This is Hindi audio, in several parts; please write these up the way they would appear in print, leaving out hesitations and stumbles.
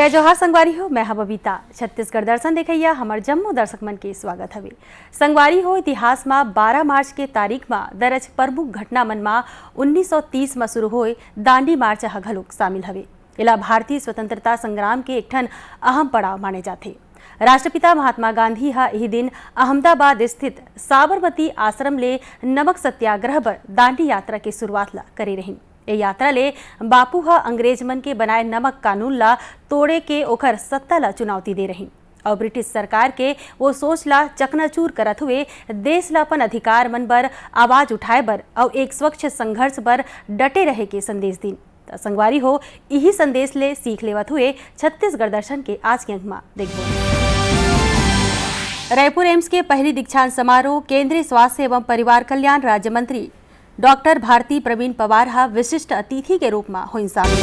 जय जोहार संगवारी हो, मैं बबीता। छत्तीसगढ़ दर्शन देखैया हमर जम्मो दर्शक मन के स्वागत हवे। संगवारी हो, इतिहास में 12 मार्च के तारीख में दर्ज प्रमुख घटना मन में 1930 में शुरू होए दांडी मार्च ह घलोक शामिल हवे। एला भारतीय स्वतंत्रता संग्राम के एक ठन अहम पड़ाव माने जाथे। राष्ट्रपिता महात्मा गांधी हा यही दिन अहमदाबाद स्थित साबरमती आश्रम ले नमक सत्याग्रह बर दांडी यात्रा के शुरुआत ला करे रहिन। ए यात्रा ले बापू हा अंग्रेज मन के बनाए नमक कानून ला तोड़े के ओखर सत्ता ला चुनौती दे रही और ब्रिटिश सरकार के वो सोच ला चकनाचूर करत हुए देश ला अपन अधिकार मन बर आवाज उठाए बर और एक स्वच्छ संघर्ष बर डटे रहे के संदेश दिन। संगवारी हो, यही संदेश ले सीख लेवत हुए छत्तीसगढ़ दर्शन के आज के अंक में देखो। रायपुर एम्स के पहली दीक्षांत समारोह केंद्रीय स्वास्थ्य एवं परिवार कल्याण राज्य मंत्री डॉक्टर भारती प्रवीण पवार हा विशिष्ट अतिथि के रूप में होइन शामिल।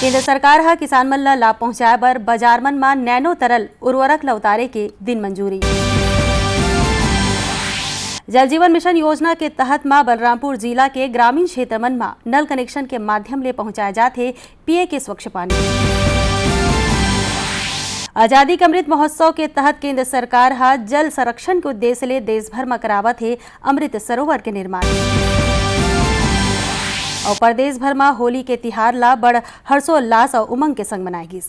केंद्र सरकार हा किसान मन ला लाभ पहुंचाए बर बाजार मन में नैनो तरल उर्वरक ला उतारे के दिन मंजूरी। जल जीवन मिशन योजना के तहत मां बलरामपुर जिला के ग्रामीण क्षेत्र मन में नल कनेक्शन के माध्यम ले पहुंचाए जाते पिए के स्वच्छ पानी। आजादी का अमृत महोत्सव के तहत केंद्र सरकार हा जल संरक्षण के उद्देश्य ले देश भर में करावत है अमृत सरोवर के निर्माण। और प्रदेश भर में होली के तिहार ला बड़ हर्षोल्लास और उमंग के संग मनाएगी।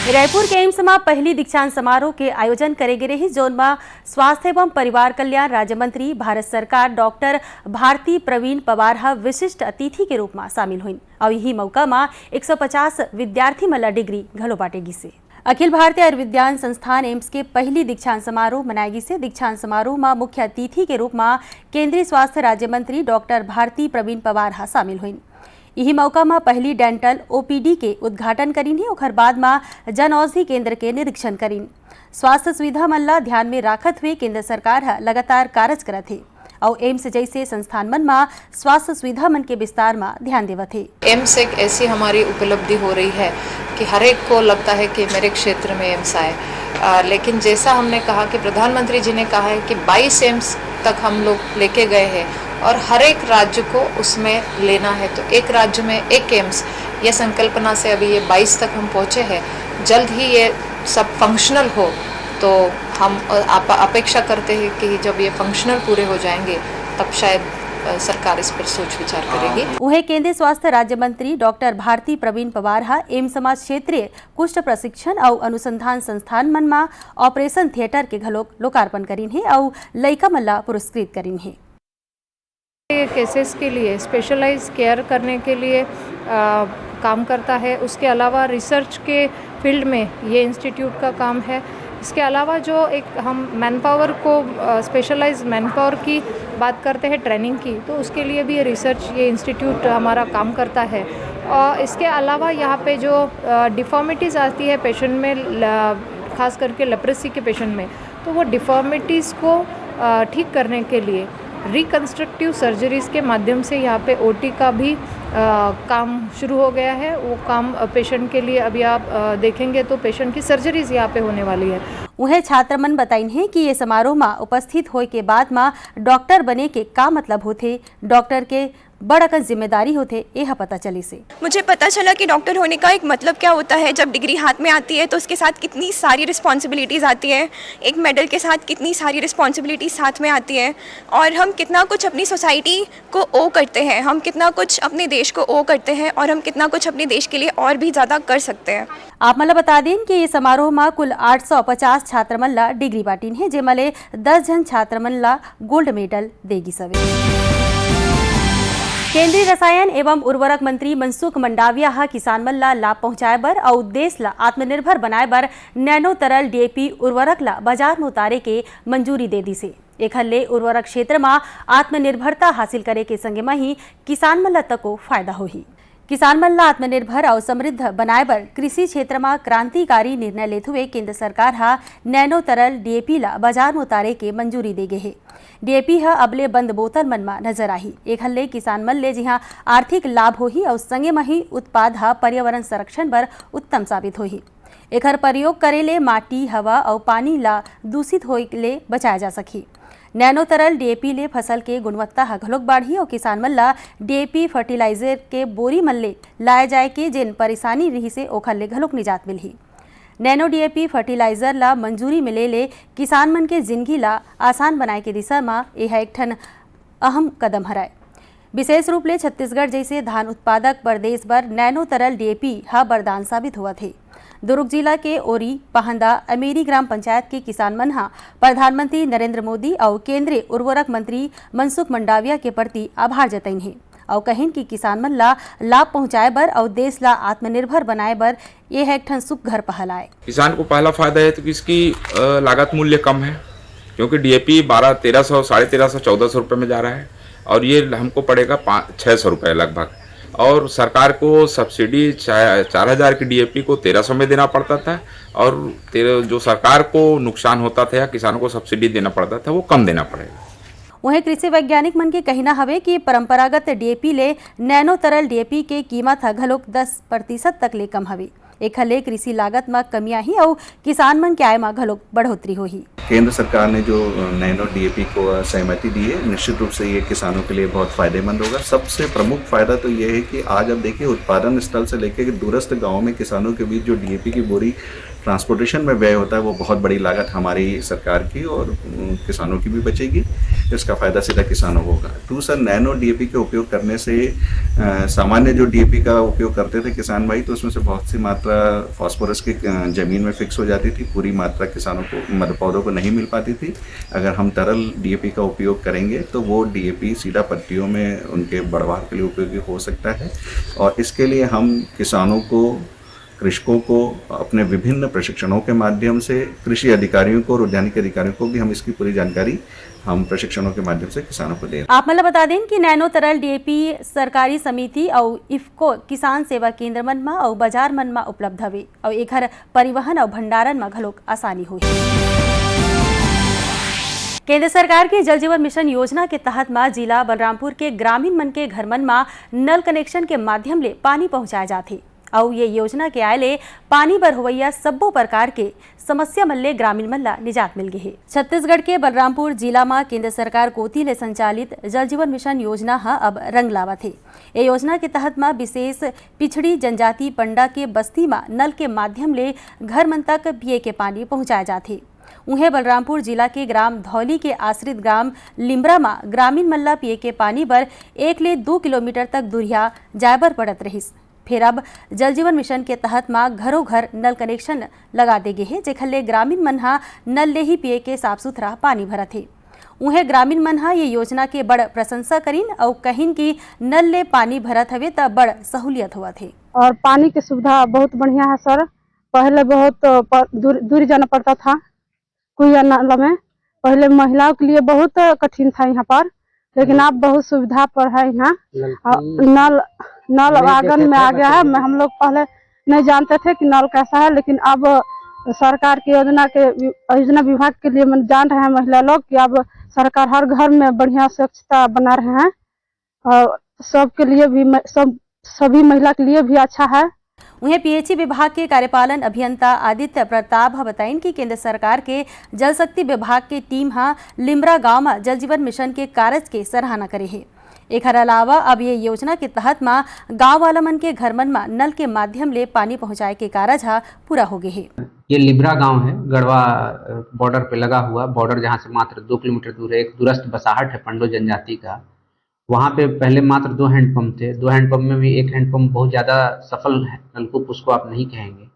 रायपुर के एम्स में पहली दीक्षांत समारोह के आयोजन करे गे रही, जोन में स्वास्थ्य एवं परिवार कल्याण राज्य मंत्री भारत सरकार डॉक्टर भारती प्रवीण पवार हा विशिष्ट अतिथि के रूप में शामिल हुई और यही मौका में 150 विद्यार्थी मन ला डिग्री घलो बांटेगी से। अखिल भारतीय आयुर्विज्ञान संस्थान एम्स के पहली दीक्षांत समारोह मनाएगी से। दीक्षांत समारोह में मुख्य अतिथि के रूप में केंद्रीय स्वास्थ्य राज्य मंत्री डॉक्टर भारती प्रवीण पवार हा शामिल हुई। यही मौका में पहली डेंटल ओपीडी के उद्घाटन करीन है। ओखर बाद में जन औषधि केंद्र के निरीक्षण करीन। स्वास्थ्य सुविधा मन ला ध्यान में राखत हुए केंद्र सरकार हा लगातार कार्य करत है और एम्स जैसे संस्थान मन में स्वास्थ्य सुविधा मन के विस्तार में ध्यान देवत है। एम्स एक ऐसी हमारी उपलब्धि हो रही है कि हर एक को लगता है कि मेरे क्षेत्र में एम्स आए, लेकिन जैसा हमने कहा कि प्रधानमंत्री जी ने कहा है कि 22 एम्स तक हम लोग लेके गए हैं और हर एक राज्य को उसमें लेना है, तो एक राज्य में एक एम्स, ये संकल्पना से अभी ये 22 तक हम पहुँचे हैं। जल्द ही ये सब फंक्शनल हो तो हम अपेक्षा करते हैं कि जब ये फंक्शनल पूरे हो जाएंगे तब शायद सरकार इस पर सोच विचार करेगी। वहीं केंद्रीय स्वास्थ्य राज्य मंत्री डॉक्टर भारती प्रवीण पवार हा एम्स समाज क्षेत्रीय कुष्ठ प्रशिक्षण और अनुसंधान संस्थान मन में ऑपरेशन थिएटर के घलोक लोकार्पण करीन है और लइका मन ला पुरस्कृत करीन है। केसेस के लिए स्पेशलाइज केयर करने के लिए काम करता है। उसके अलावा रिसर्च के फील्ड में ये इंस्टीट्यूट का काम है। इसके अलावा जो एक हम मैन पावर को स्पेशलाइज मैन पावर की बात करते हैं ट्रेनिंग की, तो उसके लिए भी ये इंस्टीट्यूट हमारा काम करता है। और इसके अलावा यहाँ पे जो डिफॉर्मिटीज़ आती है पेशेंट में, खास करके लेप्रेसी के पेशेंट में, तो वो डिफॉर्मिटीज़ को ठीक करने के लिए रिकन्स्ट्रक्टिव सर्जरीज़ के माध्यम से यहाँ पे ओटी का भी काम शुरू हो गया है। वो काम पेशेंट के लिए अभी आप देखेंगे तो पेशेंट की सर्जरीज यहाँ पे होने वाली है। वह छात्र मन बताइन है कि ये समारोह में उपस्थित होए के बाद में डॉक्टर बने के का मतलब होते, डॉक्टर के बड़ा का जिम्मेदारी होते, यह पता चली से मुझे पता चला कि डॉक्टर होने का एक मतलब क्या होता है। जब डिग्री हाथ में आती है तो उसके साथ कितनी सारी रिस्पॉन्सिबिलिटीज़ आती है, एक मेडल के साथ कितनी सारी रिस्पॉन्सिबिलिटीज़ साथ में आती है, और हम कितना कुछ अपनी सोसाइटी को ओ करते हैं, हम कितना कुछ अपने देश को ओ करते हैं, और हम कितना कुछ अपने देश के लिए और भी ज़्यादा कर सकते हैं। आप मला बता दें कि ये समारोह में कुल 850 छात्र मन ला डिग्री बांटीन है, जेमले 10 जन छात्र मन ला गोल्ड मेडल देगी सवे। केंद्रीय रसायन एवं उर्वरक मंत्री मनसुख मंडाविया हा किसान मन ला लाभ पहुंचाए बर और देश ला आत्मनिर्भर बनाए बर नैनो तरल डीएपी उर्वरक ला बाजार में उतारे के मंजूरी दे दी से। एक ले उर्वरक क्षेत्र में आत्मनिर्भरता हासिल करे के संगे में ही किसान मन ला तको फायदा होही। किसान मन ला आत्मनिर्भर और समृद्ध बनाए बर कृषि क्षेत्र में क्रांतिकारी निर्णय लेते हुए केंद्र सरकार हा नैनो तरल डीएपी ला बाजार में उतारे के मंजूरी दे गे है। डीएपी हा अबले बंद बोतल मन में नजर आही। एक हल्ले किसान मन ले जिहा आर्थिक लाभ होही और संगे में ही उत्पाद हा पर्यावरण संरक्षण बर उत्तम साबित होही। एकर प्रयोग करे ले माटी, हवा और पानी ला दूषित होए ले बचाया जा सकी। नैनो तरल डीएपी ले फसल के गुणवत्ता ह घलोक बाढ़ी और किसान मन ला डीएपी फर्टिलाइजर के बोरी मन ले लाए जाए के जेन परेशानी रही से ओखर ले घलोक निजात मिलही। नैनो डीएपी फर्टिलाइजर ला मंजूरी मिले ले किसान मन के जिंदगी ला आसान बनाए के दिशा में यह एक ठन अहम कदम हराय। विशेष रूप ले छत्तीसगढ़ जैसे धान उत्पादक प्रदेश बर नैनो तरल डीएपी हा वरदान साबित हुआ थे। दुर्ग जिला के ओरी पहंदा अमेरी ग्राम पंचायत के किसान मन हा प्रधानमंत्री नरेंद्र मोदी और केंद्रीय उर्वरक मंत्री मनसुख मंडाविया के प्रति आभार जतइन है और कहिन कि किसान मन ला लाभ पहुंचाए बर और देश ला आत्मनिर्भर बनाए बर यह एक ठन सुघर पहल आए। किसान को पहला फायदा है तो कि इसकी लागत मूल्य कम है, क्योंकि डीएपी 1300, 1350, 1400 रुपये में जा रहा है और ये हमको पड़ेगा 600 रुपये लगभग। और सरकार को सब्सिडी 4000 की डीएपी को 1300 में देना पड़ता था और जो सरकार को नुकसान होता था या किसानों को सब्सिडी देना पड़ता था वो कम देना पड़ेगा। वहीं कृषि वैज्ञानिक मन के कहना हवे कि परंपरागत डीएपी ले नैनो तरल डीएपी के कीमत ह घलोक 10% तक ले कम हवे। एक ले कृषि लागत में कमी आही और किसान मन के आय में घलोक बढ़ोतरी होही। केंद्र सरकार ने जो नैनो डीएपी को सहमति दी है, निश्चित रूप से ये किसानों के लिए बहुत फायदेमंद होगा। सबसे प्रमुख फायदा तो ये है कि आज अब देखिए उत्पादन स्थल से लेकर दूरस्थ गांव में किसानों के बीच जो डीएपी की बोरी ट्रांसपोर्टेशन में व्यय होता है वो बहुत बड़ी लागत हमारी सरकार की और किसानों की भी बचेगी। इसका फायदा सीधा किसानों को होगा। दूसरा, नैनो डीएपी के उपयोग करने से सामान्य जो डीएपी का उपयोग करते थे किसान भाई, तो उसमें से बहुत सी मात्रा फास्फोरस की जमीन में फिक्स हो जाती थी, पूरी मात्रा किसानों को मतलब पौधों को नहीं मिल पाती थी। अगर हम तरल डीएपी का उपयोग करेंगे तो वो डीएपी सीधा पत्तियों में उनके बढ़वार के लिए उपयोगी हो सकता है और इसके लिए हम किसानों को, कृषकों को अपने विभिन्न प्रशिक्षणों के माध्यम से, कृषि अधिकारियों को और उद्यानिकी अधिकारियों को भी हम इसकी पूरी जानकारी हम प्रशिक्षणों के माध्यम से किसानों को दे रहे हैं। आप मतलब बता दें कि नैनो तरल डीएपी सरकारी समिति और इफ्को किसान सेवा केंद्र मन में और बाजार मन में उपलब्ध हवे और एकर परिवहन और भंडारण में घलोक आसानी होही। केंद्र सरकार के जल जीवन मिशन योजना के तहत में जिला बलरामपुर के ग्रामीण मन के घर मन में नल कनेक्शन के माध्यम ले पानी पहुंचाए जाते और ये योजना के आए ले पानी बर होवैया सब्बो प्रकार के समस्या मन ले ग्रामीण मन ला निजात मिल गई है। छत्तीसगढ़ के बलरामपुर जिला में केंद्र सरकार कोती ले संचालित जल जीवन मिशन योजना हा अब रंग लावत है। ये योजना के तहत में विशेष पिछड़ी जनजाति पंडा के बस्ती में नल के माध्यम ले घर मन तक पिए के पानी पहुंचाए जाते। उन्हें बलरामपुर जिला के ग्राम धौली के आश्रित ग्राम लिम्बरा में ग्रामीण मन ला पिए के पानी बर 1 ले 2 किलोमीटर तक दूरिया जाए बर पड़त रहिस। फिर अब जल जीवन मिशन के तहत में घरों घर नल कनेक्शन लगा दे गए है, जेखर ले ग्रामीण मन हा नल ले ही पिए के साफ सुथरा पानी भरत है। उन्हें ग्रामीण मन हा ये योजना के बड़ प्रशंसा करीन और कहिन कि नल ले पानी भरत हवे त बड़ सहूलियत हुआ थे। और पानी की सुविधा बहुत बढ़िया है सर। पहले बहुत दूर जाना पड़ता था कुएं नल में, पहले महिलाओं के लिए बहुत कठिन था यहाँ पर, लेकिन अब बहुत सुविधा पर है यहाँ। नल आंगन में आ गया है। हम लोग पहले नहीं जानते थे कि नल कैसा है, लेकिन अब सरकार की योजना विभाग के लिए मैं जान रहे हैं महिला लोग कि अब सरकार हर घर में बढ़िया स्वच्छता बना रहे हैं और सबके लिए भी, सभी महिला के लिए भी अच्छा है। उन्हें पीएचई विभाग के कार्यपालन अभियंता आदित्य प्रताप बताइन कि केंद्र सरकार के जल शक्ति विभाग के टीम हा लिम्बरा गांव में जल जीवन मिशन के कार्य के सराहना करे है। एक अलावा अब ये योजना के तहत में गांव वाला मन के घर मन में नल के माध्यम ले पानी पहुंचाए के कार्य हा पूरा हो गए है। ये लिब्रा गांव है, गढ़वा बॉर्डर पे लगा हुआ, बॉर्डर जहां से मात्र 2 किलोमीटर दूर है। एक दूरस्थ बसाहट है पंडो जनजाति का। वहाँ पे पहले मात्र 2 हैंडपंप थे। 2 हैंडपंप में भी एक हैंडपंप बहुत ज़्यादा सफल है, नलकूप उसको आप नहीं कहेंगे।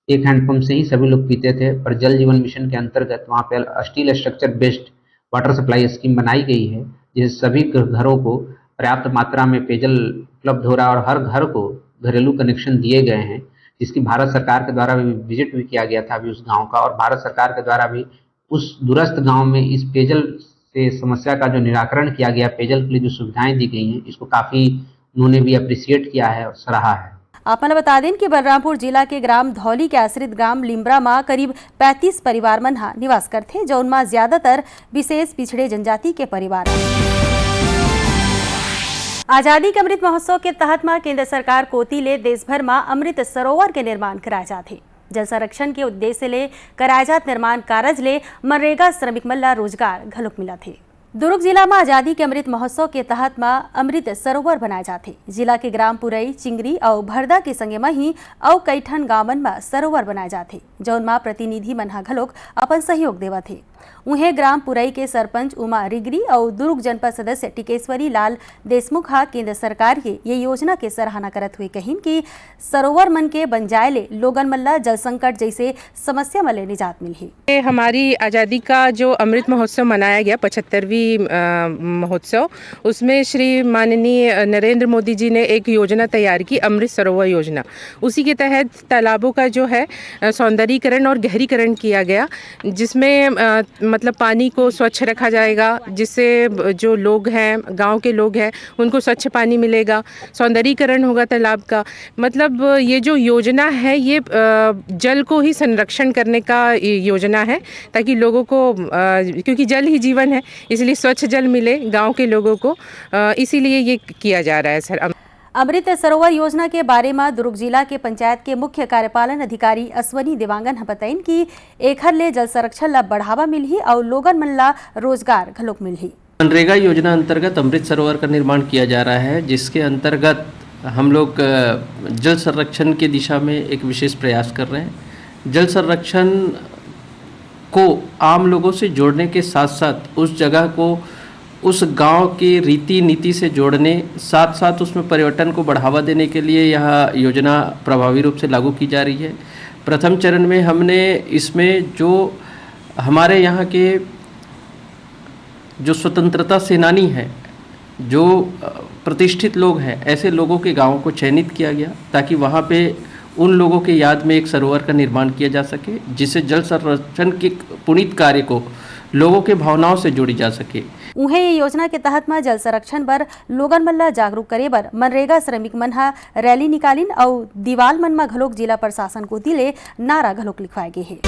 एक हैंडपंप से ही सभी लोग पीते थे। पर जल जीवन मिशन के अंतर्गत वहाँ पे steel structure based water supply scheme बनाई गई है, जिससे सभी घरों को पर्याप्त मात्रा में पेयजल उपलब्ध हो रहा है और हर घर को घरेलू कनेक्शन दिए गए हैं, जिसकी भारत सरकार के द्वारा भी विजिट भी किया गया था अभी उस गाँव का। और भारत सरकार के द्वारा भी उस दूरस्थ गाँव में इस पेयजल से समस्या का जो निराकरण किया गया, पेयजल के लिए जो सुविधाएं दी गई हैं, इसको काफ़ी उन्होंने भी अप्रिशिएट किया है और सराहा है। आप मन बता दें कि बलरामपुर जिला के ग्राम धौली के आश्रित ग्राम लिम्बरा में करीब 35 परिवार मन हा निवास करते, जो उनमें ज्यादातर विशेष पिछड़े जनजाति के परिवार। आजादी के अमृत महोत्सव के तहत में केंद्र सरकार कोती ले देश भर में अमृत सरोवर के निर्माण कराए जाते। जल संरक्षण के उद्देश्य ले कराए जात निर्माण कार्य ले मनरेगा श्रमिक मन ला रोजगार घलोक मिला थे। दुर्ग जिला में आजादी के अमृत महोत्सव के तहत में अमृत सरोवर बनाए जाते। जिला के ग्राम पुरई, चिंगरी और भरदा के संगे में ही और कई ठन गांवन में सरोवर बनाए जाते, जौन में प्रतिनिधि मन हा घलोक अपन सहयोग देवा थे। उन्हें ग्राम पुरई के सरपंच उमा रिगरी और दुर्ग जनपद सदस्य टिकेश्वरी लाल देशमुख हा केंद्र सरकार के ये योजना के सराहना करत हुए कहिन कि सरोवर मन के बन जाए ले लोगन मन ला जल संकट जैसे समस्या में ले निजात मिली। हमारी आज़ादी का जो अमृत महोत्सव मनाया गया 75वीं महोत्सव, उसमें श्री माननीय नरेंद्र मोदी जी ने एक योजना तैयार की, अमृत सरोवर योजना। उसी के तहत तालाबों का जो है सौंदर्यीकरण और गहरीकरण किया गया, जिसमें मतलब पानी को स्वच्छ रखा जाएगा, जिससे जो लोग हैं, गांव के लोग हैं, उनको स्वच्छ पानी मिलेगा, सौंदर्यीकरण होगा तालाब का। मतलब ये जो योजना है ये जल को ही संरक्षण करने का योजना है, ताकि लोगों को क्योंकि जल ही जीवन है, इसलिए स्वच्छ जल मिले गांव के लोगों को, इसीलिए ये किया जा रहा है सर। अमृत सरोवर योजना के बारे में दुर्ग जिला के पंचायत के मुख्य कार्यपालन अधिकारी अश्वनी देवांगन बताइन कि एखर ले जल संरक्षण ला बढ़ावा मिलही और लोगन मन ला रोजगार घलोक मिलही। मनरेगा योजना अंतर्गत अमृत सरोवर का निर्माण किया जा रहा है, जिसके अंतर्गत हम लोग जल संरक्षण की दिशा में एक विशेष प्रयास कर रहे हैं। जल संरक्षण को आम लोगों से जोड़ने के साथ साथ उस जगह को उस गांव की रीति नीति से जोड़ने, साथ साथ उसमें पर्यटन को बढ़ावा देने के लिए यह योजना प्रभावी रूप से लागू की जा रही है। प्रथम चरण में हमने इसमें जो हमारे यहाँ के जो स्वतंत्रता सेनानी हैं, जो प्रतिष्ठित लोग हैं, ऐसे लोगों के गांवों को चयनित किया गया, ताकि वहाँ पे उन लोगों के याद में एक सरोवर का निर्माण किया जा सके, जिससे जल संरक्षण के पुनीत कार्य को लोगों के भावनाओं से जोड़ी जा सके। उन्हें ये योजना के तहत में जल संरक्षण पर लोगन मन ला जागरूक करे बर मनरेगा श्रमिक मन हा रैली निकालिन और दीवाल मन में घलोक जिला प्रशासन को दिले नारा घलोक लिखवाए गए हैं।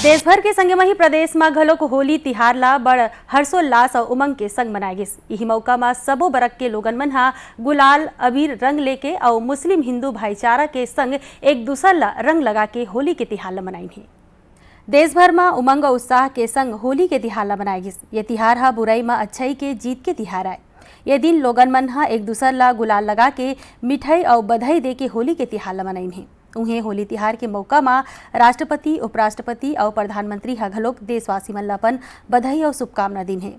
देश भर के संगे ही प्रदेश में घलोक होली तिहार ला बड़ हर्षोल्लास और उमंग के संग मनाए गिस। यही मौका में सबो बरक के लोगन मन हा गुलाल अबीर रंग लेके और मुस्लिम हिंदू भाईचारा के संग एक दूसर ला रंग लगा के होली के तिहार ला मनाइन है। देश भर में उमंग और उत्साह के संग होली के तिहार ला मनाए गिस। ये तिहार हा बुराई में अच्छाई के जीत के तिहार आए। ये दिन लोगन मन हा एक दूसर ला गुलाल लगा के मिठाई और बधाई दे के होली के तिहार ला मनाइन है। उन्हें होली तिहार के मौका में राष्ट्रपति, उपराष्ट्रपति और प्रधानमंत्री हा घलोक देशवासी मन ला अपन बधाई और शुभकामना दिन है।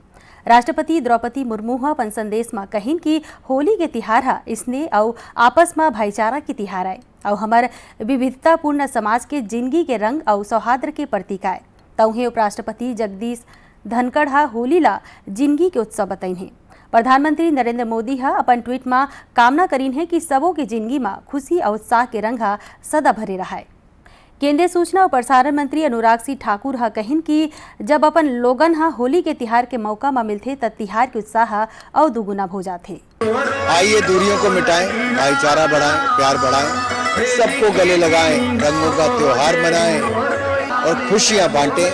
राष्ट्रपति द्रौपदी मुर्मू हा अपन संदेश में कहिन कि होली के तिहार हा स्नेह और आपस में भाईचारा के तिहार आए और हमार विविधतापूर्ण समाज के जिंदगी के रंग और सौहार्द के प्रतीक आए। तौहे उपराष्ट्रपति जगदीश धनखड़ हा होली ला जिंदगी के उत्सव बताइन है। प्रधानमंत्री नरेंद्र मोदी हा अपन ट्वीट में कामना करीन है कि सबों के जिंदगी में खुशी और उत्साह के रंग हा सदा भरे रहा। केंद्रीय सूचना और प्रसारण मंत्री अनुराग सिंह ठाकुर हा कहिन कि जब अपन लोगन हा होली के तिहार के मौका में मिलते तब तिहार के उत्साह और दुगुना हो जाते। आइए दूरियों को मिटाएं, भाईचारा बढ़ाएं, प्यार बढ़ाएं, सबको गले लगाएं, रंगों का त्योहार मनाएं और खुशियां बांटें।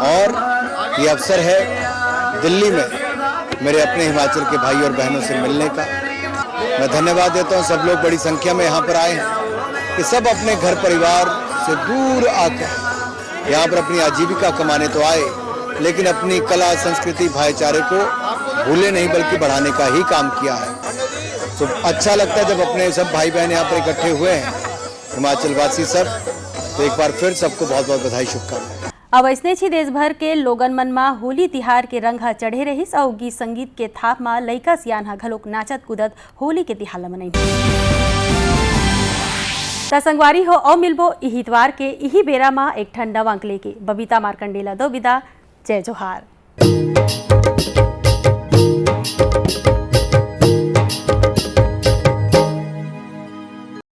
और ये अवसर है दिल्ली में मेरे अपने हिमाचल के भाई और बहनों से मिलने का। मैं धन्यवाद देता हूँ, सब लोग बड़ी संख्या में यहाँ पर आए हैं कि सब अपने घर परिवार से दूर आकर यहाँ पर अपनी आजीविका कमाने तो आए, लेकिन अपनी कला, संस्कृति, भाईचारे को भूले नहीं बल्कि बढ़ाने का ही काम किया है। तो अच्छा लगता है जब अपने सब भाई बहन यहाँ पर इकट्ठे हुए हैं, हिमाचल वासी सब। तो एक बार फिर सबको बहुत बहुत बधाई, शुभकामनाएं। अब ऐसने ही देश भर के लोगन मन में होली तिहार के रंग हा चढ़े रहिस और गीत संगीत के थाप में लइका सियान हा घलोक नाचत कूदत होली के तिहार ला मनाइन। संगवारी हो और मिलबो इही इतवार के इही बेरा में एक ठन नवा अंक लेके। बबीता मार्कंडेला दो विदा। जय जोहार।